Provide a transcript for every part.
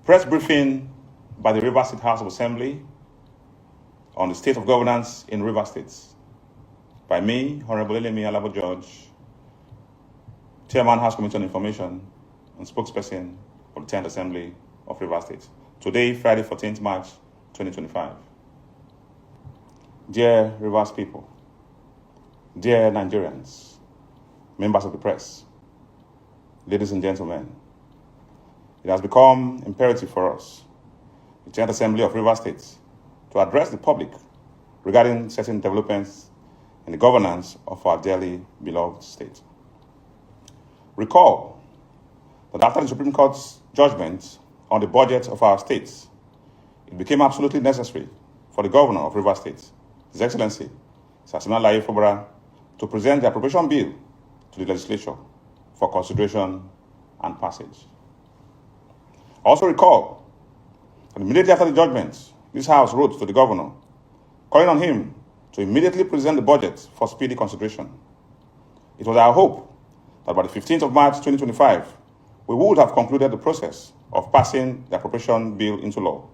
Press briefing by the Rivers State House of Assembly on the state of governance in Rivers State. By me, Honorable Elemi Alabo George, Chairman House Committee on Information and spokesperson for the 10th Assembly of Rivers State. Today, Friday, 14th March, 2025. Dear Rivers people, dear Nigerians, members of the press, ladies and gentlemen, it has become imperative for us, the 10th Assembly of Rivers State, to address the public regarding certain developments in the governance of our dearly beloved state. Recall that after the Supreme Court's judgment on the budget of our state, it became absolutely necessary for the governor of Rivers State, His Excellency, Sir Fubara, to present the appropriation bill to the legislature for consideration and passage. Also recall that immediately after the judgment, this House wrote to the governor, calling on him to immediately present the budget for speedy consideration. It was our hope that by the 15th of March 2025, we would have concluded the process of passing the appropriation bill into law,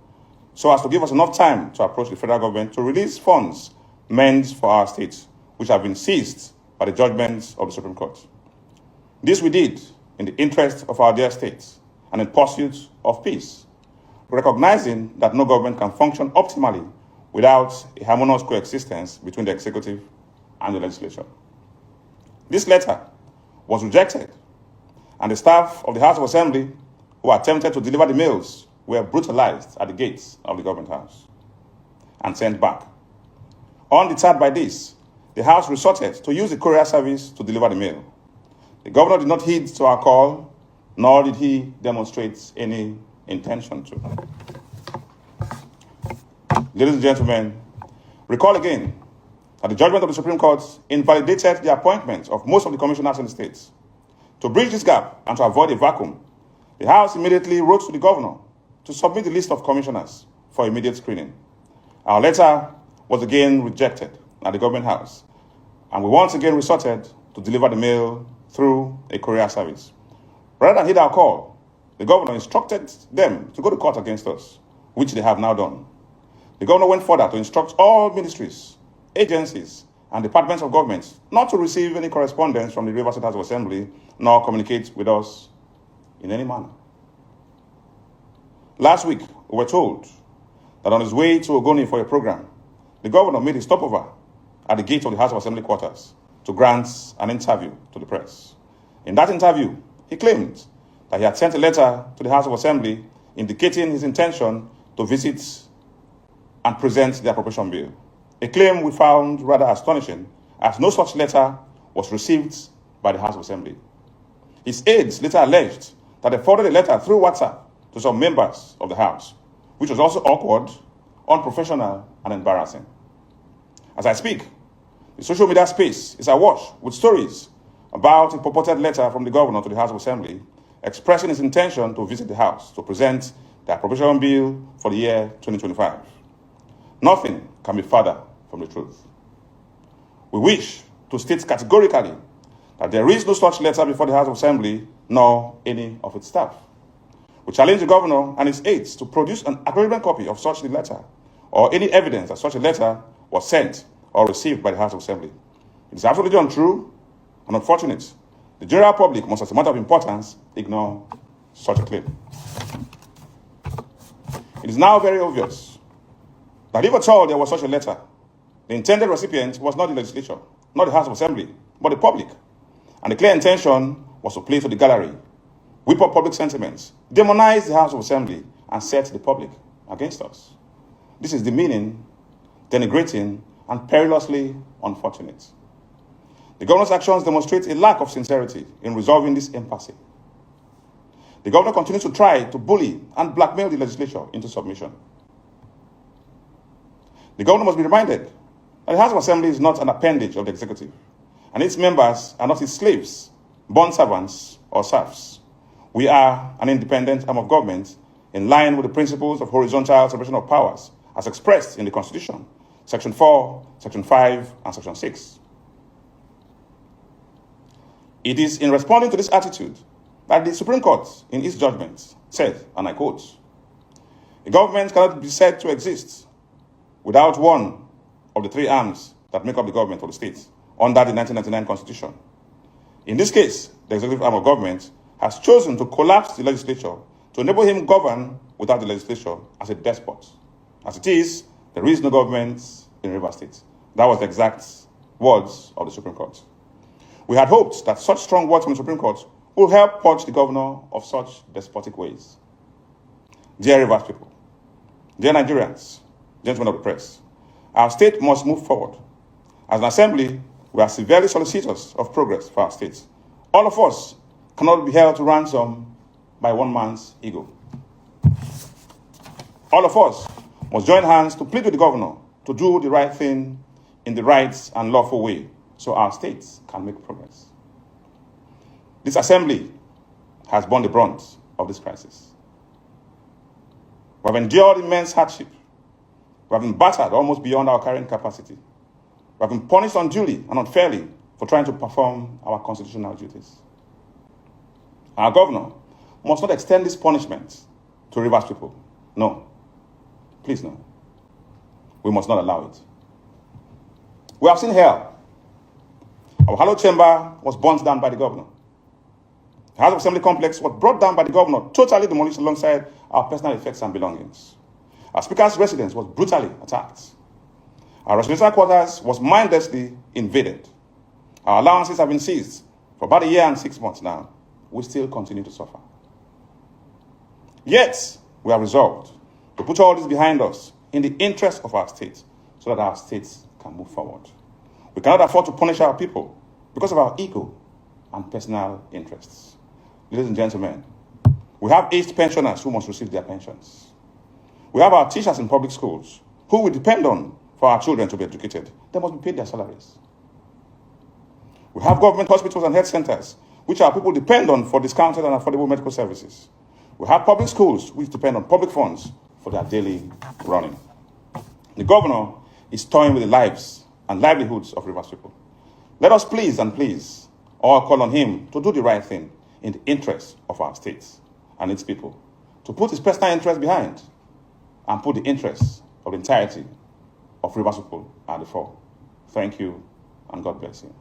so as to give us enough time to approach the federal government to release funds meant for our state, which have been seized by the judgments of the Supreme Court. This we did in the interest of our dear state and in pursuit of peace, recognizing that no government can function optimally without a harmonious coexistence between the executive and the legislature. This letter was rejected, and the staff of the House of Assembly who attempted to deliver the mails were brutalized at the gates of the government house and sent back. Undeterred by this, the House resorted to use the courier service to deliver the mail. The governor did not heed to our call, nor did he demonstrate any intention to. Ladies and gentlemen, recall again that the judgment of the Supreme Court invalidated the appointment of most of the commissioners in the states. To bridge this gap and to avoid a vacuum, the House immediately wrote to the governor to submit the list of commissioners for immediate screening. Our letter was again rejected at the government house, and we once again resorted to deliver the mail through a courier service. Rather than heed our call, the governor instructed them to go to court against us, which they have now done. The governor went further to instruct all ministries, agencies, and departments of government not to receive any correspondence from the Rivers State House of Assembly, nor communicate with us in any manner. Last week, we were told that on his way to Ogoni for a program, the governor made a stopover at the gate of the House of Assembly quarters to grant an interview to the press. In that interview, he claimed that he had sent a letter to the House of Assembly indicating his intention to visit and present the appropriation bill. A claim we found rather astonishing, as no such letter was received by the House of Assembly. His aides later alleged that they forwarded a letter through WhatsApp to some members of the House, which was also awkward, unprofessional, and embarrassing. As I speak, the social media space is awash with stories about a purported letter from the governor to the House of Assembly expressing his intention to visit the House to present the appropriation bill for the year 2025. Nothing can be further from the truth. We wish to state categorically that there is no such letter before the House of Assembly, nor any of its staff. We challenge the governor and his aides to produce an acknowledgement copy of such a letter, or any evidence that such a letter was sent or received by the House of Assembly. It is absolutely untrue and unfortunate. The general public must, as a matter of importance, ignore such a claim. It is now very obvious that if at all there was such a letter, the intended recipient was not the legislature, not the House of Assembly, but the public. And the clear intention was to play to the gallery, whip up public sentiments, demonize the House of Assembly, and set the public against us. This is demeaning, denigrating, and perilously unfortunate. The governor's actions demonstrate a lack of sincerity in resolving this impasse. The governor continues to try to bully and blackmail the legislature into submission. The governor must be reminded that the House of Assembly is not an appendage of the executive, and its members are not his slaves, bond servants, or serfs. We are an independent arm of government in line with the principles of horizontal separation of powers as expressed in the Constitution, Section 4, Section 5, and Section 6. It is in responding to this attitude that the Supreme Court, in its judgment, said, and I quote, A government cannot be said to exist without one of the three arms that make up the government of the state under the 1999 Constitution. In this case, the executive arm of government has chosen to collapse the legislature to enable him govern without the legislature as a despot. As it is, there is no government in Rivers State. That was the exact words of the Supreme Court. We had hoped that such strong words from the Supreme Court will help purge the governor of such despotic ways. Dear Rivers people, dear Nigerians, gentlemen of the press, our state must move forward. As an assembly, we are severely solicitous of progress for our state. All of us cannot be held to ransom by one man's ego. All of us must join hands to plead with the governor to do the right thing in the right and lawful way so our states can make progress. This assembly has borne the brunt of this crisis. We have endured immense hardship. We have been battered almost beyond our carrying capacity. We have been punished unduly and unfairly for trying to perform our constitutional duties. Our governor must not extend this punishment to Rivers people. No. Please no. We must not allow it. We have seen hell. Our hallowed chamber was burnt down by the governor. The House of Assembly complex was brought down by the governor, totally demolished alongside our personal effects and belongings. Our speaker's residence was brutally attacked. Our residential quarters was mindlessly invaded. Our allowances have been seized for about a year and 6 months now. We still continue to suffer. Yet, we are resolved to put all this behind us in the interest of our state so that our states can move forward. We cannot afford to punish our people because of our ego and personal interests. Ladies and gentlemen, we have aged pensioners who must receive their pensions. We have our teachers in public schools who we depend on for our children to be educated. They must be paid their salaries. We have government hospitals and health centers which our people depend on for discounted and affordable medical services. We have public schools which depend on public funds for their daily running. The governor is toying with the lives and livelihoods of Rivers people. Let us please all call on him to do the right thing in the interest of our states and its people, to put his personal interest behind and put the interests of the entirety of Rivers people at the fore. Thank you, and God bless you.